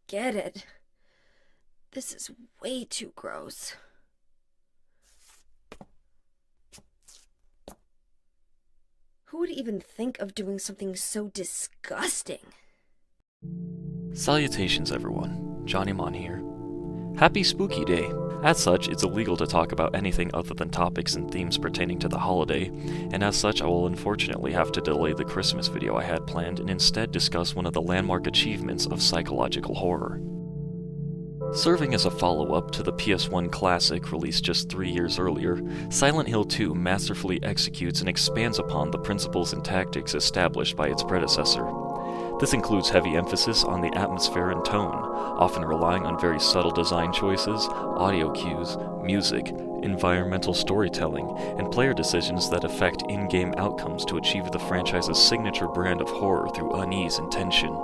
get it. This is way too gross. Who would even think of doing something so disgusting? Salutations, everyone. Johnny Mon here. Happy Spooky Day! As such, it's illegal to talk about anything other than topics and themes pertaining to the holiday, and as such I will unfortunately have to delay the Christmas video I had planned and instead discuss one of the landmark achievements of psychological horror. Serving as a follow-up to the PS1 classic released just 3 years earlier, Silent Hill 2 masterfully executes and expands upon the principles and tactics established by its predecessor. This includes heavy emphasis on the atmosphere and tone, often relying on very subtle design choices, audio cues, music, environmental storytelling, and player decisions that affect in-game outcomes to achieve the franchise's signature brand of horror through unease and tension.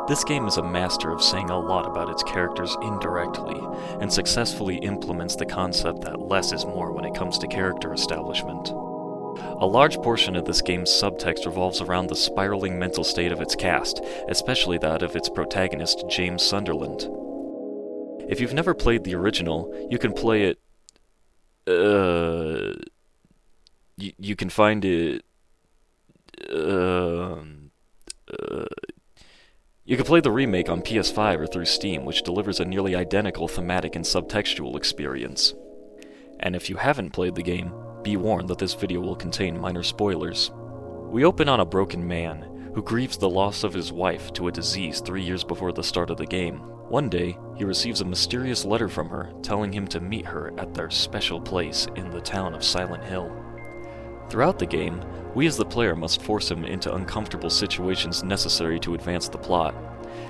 This game is a master of saying a lot about its characters indirectly, and successfully implements the concept that less is more when it comes to character establishment. A large portion of this game's subtext revolves around the spiraling mental state of its cast, especially that of its protagonist, James Sunderland. If you've never played the original, you can play it... You can find it... You can play the remake on PS5 or through Steam, which delivers a nearly identical thematic and subtextual experience. And if you haven't played the game, be warned that this video will contain minor spoilers. We open on a broken man, who grieves the loss of his wife to a disease 3 years before the start of the game. One day, he receives a mysterious letter from her, telling him to meet her at their special place in the town of Silent Hill. Throughout the game, we as the player must force him into uncomfortable situations necessary to advance the plot.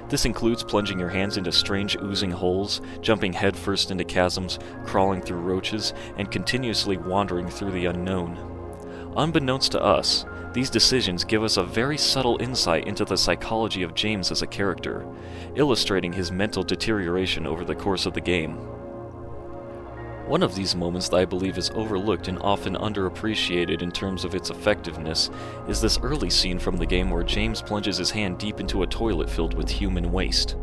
This includes plunging your hands into strange oozing holes, jumping headfirst into chasms, crawling through roaches, and continuously wandering through the unknown. Unbeknownst to us, these decisions give us a very subtle insight into the psychology of James as a character, illustrating his mental deterioration over the course of the game. One of these moments that I believe is overlooked and often underappreciated in terms of its effectiveness is this early scene from the game where James plunges his hand deep into a toilet filled with human waste.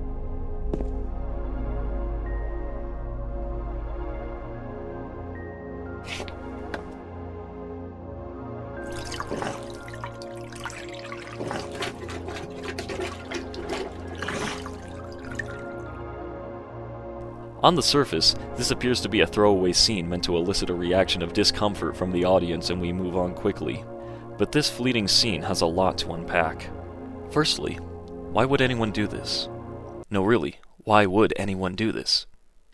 On the surface, this appears to be a throwaway scene meant to elicit a reaction of discomfort from the audience and we move on quickly. But this fleeting scene has a lot to unpack. Firstly, why would anyone do this? No, really, why would anyone do this?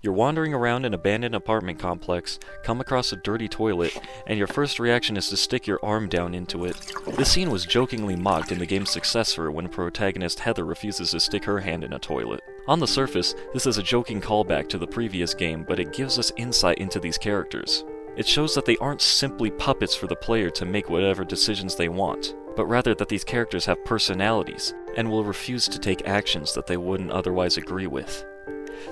You're wandering around an abandoned apartment complex, come across a dirty toilet, and your first reaction is to stick your arm down into it. This scene was jokingly mocked in the game's successor when protagonist Heather refuses to stick her hand in a toilet. On the surface, this is a joking callback to the previous game, but it gives us insight into these characters. It shows that they aren't simply puppets for the player to make whatever decisions they want, but rather that these characters have personalities, and will refuse to take actions that they wouldn't otherwise agree with.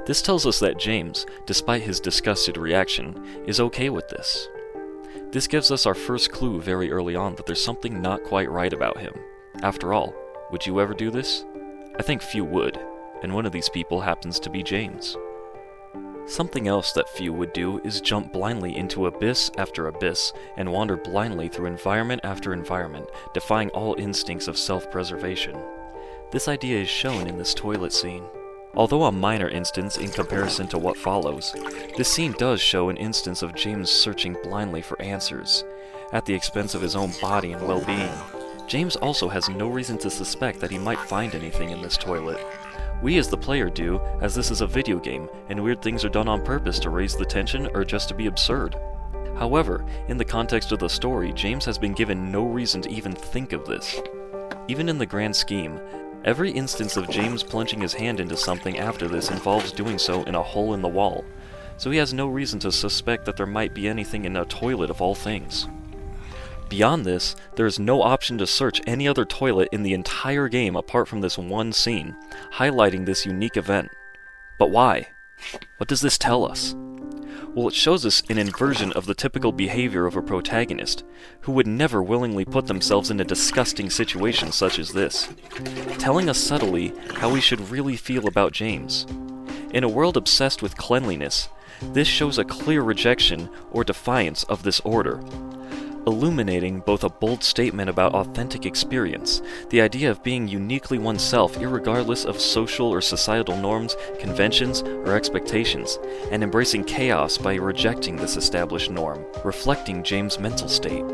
This tells us that James, despite his disgusted reaction, is okay with this. This gives us our first clue very early on that there's something not quite right about him. After all, would you ever do this? I think few would, and one of these people happens to be James. Something else that few would do is jump blindly into abyss after abyss and wander blindly through environment after environment, defying all instincts of self-preservation. This idea is shown in this toilet scene. Although a minor instance in comparison to what follows, this scene does show an instance of James searching blindly for answers, at the expense of his own body and well-being. James also has no reason to suspect that he might find anything in this toilet. We as the player do, as this is a video game, and weird things are done on purpose to raise the tension or just to be absurd. However, in the context of the story, James has been given no reason to even think of this. Even in the grand scheme, every instance of James plunging his hand into something after this involves doing so in a hole in the wall, so he has no reason to suspect that there might be anything in a toilet of all things. Beyond this, there is no option to search any other toilet in the entire game apart from this one scene, highlighting this unique event. But why? What does this tell us? Well, it shows us an inversion of the typical behavior of a protagonist, who would never willingly put themselves in a disgusting situation such as this, telling us subtly how we should really feel about James. In a world obsessed with cleanliness, this shows a clear rejection or defiance of this order, illuminating both a bold statement about authentic experience, the idea of being uniquely oneself irregardless of social or societal norms, conventions, or expectations, and embracing chaos by rejecting this established norm, reflecting James' mental state.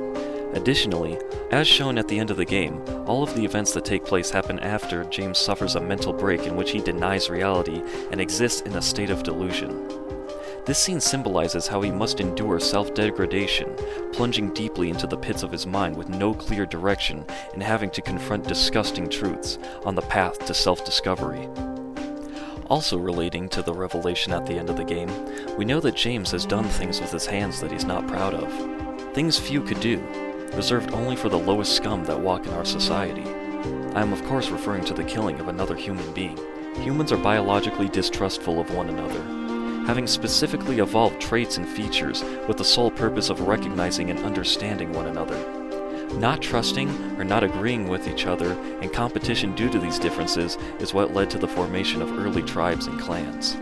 Additionally, as shown at the end of the game, all of the events that take place happen after James suffers a mental break in which he denies reality and exists in a state of delusion. This scene symbolizes how he must endure self-degradation, plunging deeply into the pits of his mind with no clear direction and having to confront disgusting truths on the path to self-discovery. Also relating to the revelation at the end of the game, we know that James has done things with his hands that he's not proud of. Things few could do, reserved only for the lowest scum that walk in our society. I am of course referring to the killing of another human being. Humans are biologically distrustful of one another, having specifically evolved traits and features with the sole purpose of recognizing and understanding one another. Not trusting or not agreeing with each other in competition due to these differences is what led to the formation of early tribes and clans.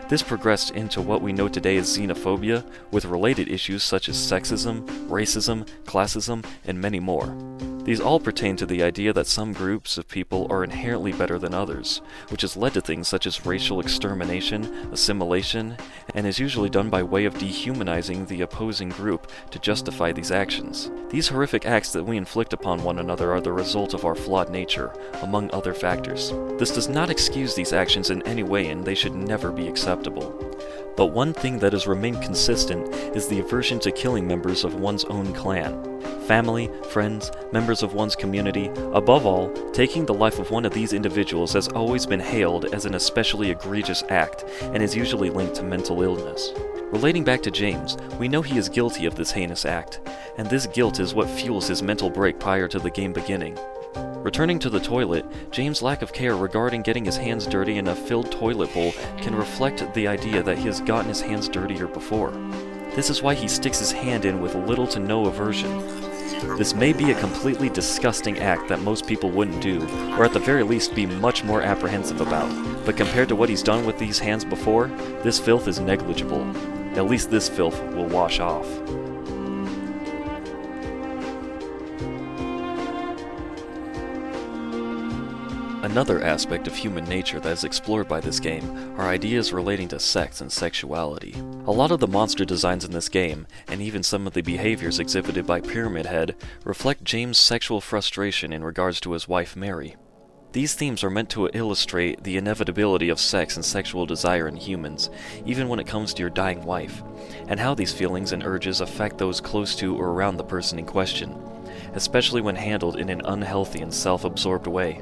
This progressed into what we know today as xenophobia, with related issues such as sexism, racism, classism, and many more. These all pertain to the idea that some groups of people are inherently better than others, which has led to things such as racial extermination, assimilation, and is usually done by way of dehumanizing the opposing group to justify these actions. These horrific acts that we inflict upon one another are the result of our flawed nature, among other factors. This does not excuse these actions in any way, and they should never be acceptable. But one thing that has remained consistent is the aversion to killing members of one's own clan. Family, friends, members of one's community, above all, taking the life of one of these individuals has always been hailed as an especially egregious act and is usually linked to mental illness. Relating back to James, we know he is guilty of this heinous act, and this guilt is what fuels his mental break prior to the game beginning. Returning to the toilet, James' lack of care regarding getting his hands dirty in a filled toilet bowl can reflect the idea that he has gotten his hands dirtier before. This is why he sticks his hand in with little to no aversion. This may be a completely disgusting act that most people wouldn't do, or at the very least be much more apprehensive about, but compared to what he's done with these hands before, this filth is negligible. At least this filth will wash off. Another aspect of human nature that is explored by this game are ideas relating to sex and sexuality. A lot of the monster designs in this game, and even some of the behaviors exhibited by Pyramid Head, reflect James' sexual frustration in regards to his wife Mary. These themes are meant to illustrate the inevitability of sex and sexual desire in humans, even when it comes to your dying wife, and how these feelings and urges affect those close to or around the person in question, especially when handled in an unhealthy and self-absorbed way.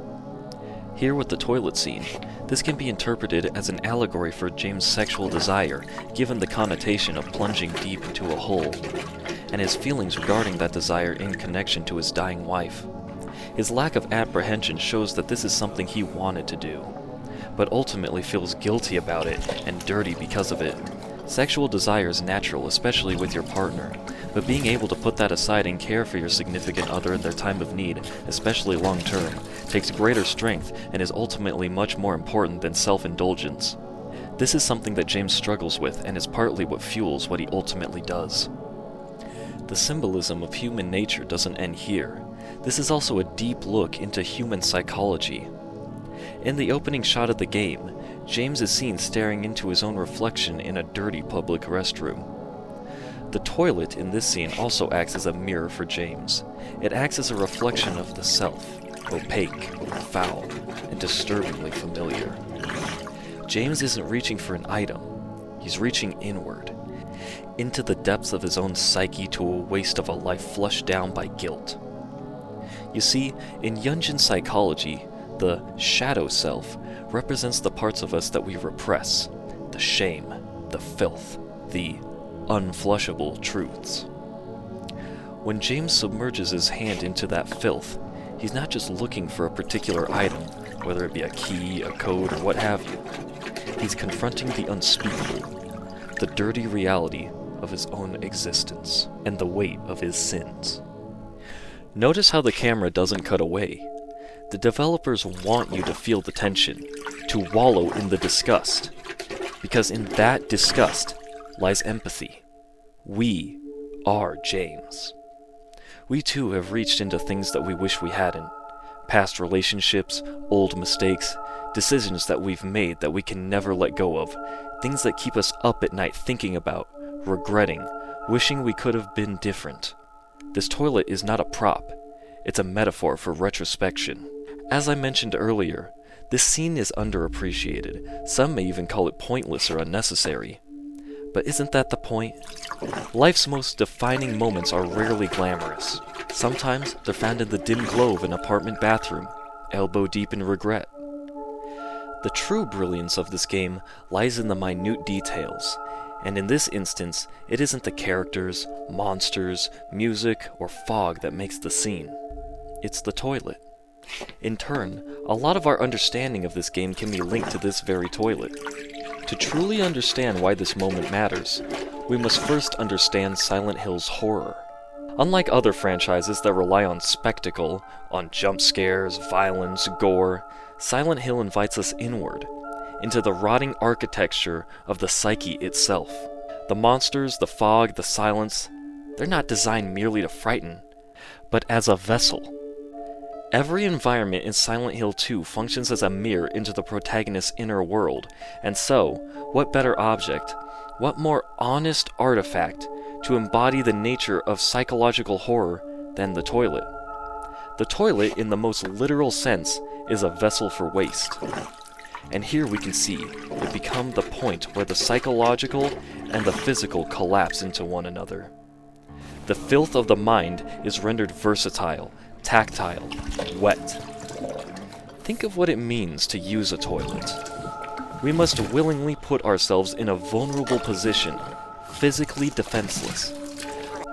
Here with the toilet scene, this can be interpreted as an allegory for James' sexual desire, given the connotation of plunging deep into a hole, and his feelings regarding that desire in connection to his dying wife. His lack of apprehension shows that this is something he wanted to do, but ultimately feels guilty about it and dirty because of it. Sexual desire is natural, especially with your partner, but being able to put that aside and care for your significant other in their time of need, especially long-term, takes greater strength and is ultimately much more important than self-indulgence. This is something that James struggles with and is partly what fuels what he ultimately does. The symbolism of human nature doesn't end here. This is also a deep look into human psychology. In the opening shot of the game, James is seen staring into his own reflection in a dirty public restroom. The toilet in this scene also acts as a mirror for James. It acts as a reflection of the self, opaque, foul, and disturbingly familiar. James isn't reaching for an item, he's reaching inward, into the depths of his own psyche to a waste of a life flushed down by guilt. You see, in Jungian psychology, the shadow self represents the parts of us that we repress, the shame, the filth, the unflushable truths. When James submerges his hand into that filth, he's not just looking for a particular item, whether it be a key, a code, or what have you. He's confronting the unspeakable, the dirty reality of his own existence and the weight of his sins. Notice how the camera doesn't cut away. The developers want you to feel the tension, to wallow in the disgust, because in that disgust lies empathy. We are James. We too have reached into things that we wish we hadn't. Past relationships, old mistakes, decisions that we've made that we can never let go of, things that keep us up at night thinking about, regretting, wishing we could have been different. This toilet is not a prop, it's a metaphor for retrospection. As I mentioned earlier, this scene is underappreciated. Some may even call it pointless or unnecessary. But isn't that the point? Life's most defining moments are rarely glamorous. Sometimes they're found in the dim glow of an apartment bathroom, elbow deep in regret. The true brilliance of this game lies in the minute details, and in this instance, it isn't the characters, monsters, music, or fog that makes the scene. It's the toilet. In turn, a lot of our understanding of this game can be linked to this very toilet. To truly understand why this moment matters, we must first understand Silent Hill's horror. Unlike other franchises that rely on spectacle, on jump scares, violence, gore, Silent Hill invites us inward, into the rotting architecture of the psyche itself. The monsters, the fog, the silence, they're not designed merely to frighten, but as a vessel. Every environment in Silent Hill 2 functions as a mirror into the protagonist's inner world, and so, what better object, what more honest artifact to embody the nature of psychological horror than the toilet? The toilet, in the most literal sense, is a vessel for waste. And here we can see it become the point where the psychological and the physical collapse into one another. The filth of the mind is rendered versatile, tactile, wet. Think of what it means to use a toilet. We must willingly put ourselves in a vulnerable position, physically defenseless.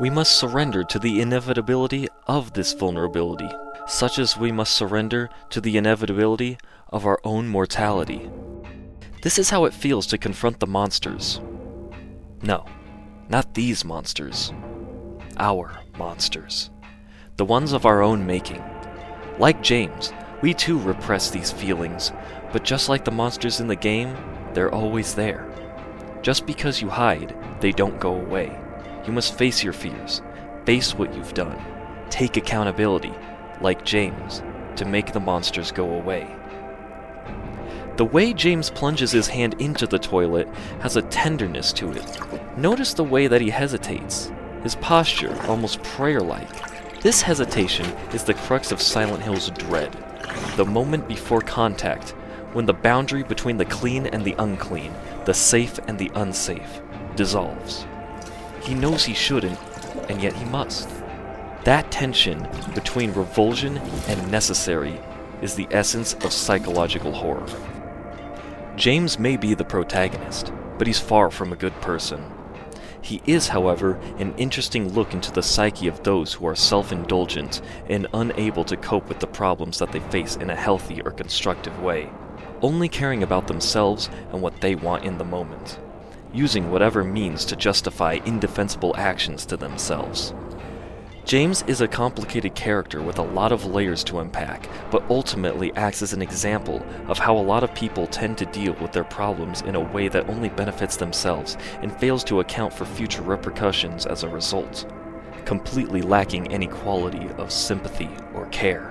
We must surrender to the inevitability of this vulnerability, such as we must surrender to the inevitability of our own mortality. This is how it feels to confront the monsters. No, not these monsters. Our monsters. The ones of our own making. Like James, we too repress these feelings, but just like the monsters in the game, they're always there. Just because you hide, they don't go away. You must face your fears, face what you've done, take accountability, like James, to make the monsters go away. The way James plunges his hand into the toilet has a tenderness to it. Notice the way that he hesitates, his posture almost prayer-like. This hesitation is the crux of Silent Hill's dread, the moment before contact, when the boundary between the clean and the unclean, the safe and the unsafe, dissolves. He knows he shouldn't, and yet he must. That tension between revulsion and necessary is the essence of psychological horror. James may be the protagonist, but he's far from a good person. He is, however, an interesting look into the psyche of those who are self-indulgent and unable to cope with the problems that they face in a healthy or constructive way, only caring about themselves and what they want in the moment, using whatever means to justify indefensible actions to themselves. James is a complicated character with a lot of layers to unpack, but ultimately acts as an example of how a lot of people tend to deal with their problems in a way that only benefits themselves and fails to account for future repercussions as a result, completely lacking any quality of sympathy or care.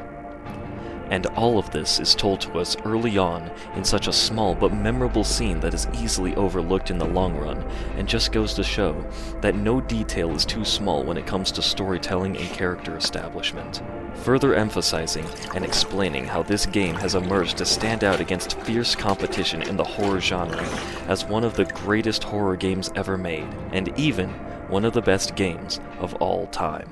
And all of this is told to us early on in such a small but memorable scene that is easily overlooked in the long run, and just goes to show that no detail is too small when it comes to storytelling and character establishment, further emphasizing and explaining how this game has emerged to stand out against fierce competition in the horror genre as one of the greatest horror games ever made, and even one of the best games of all time.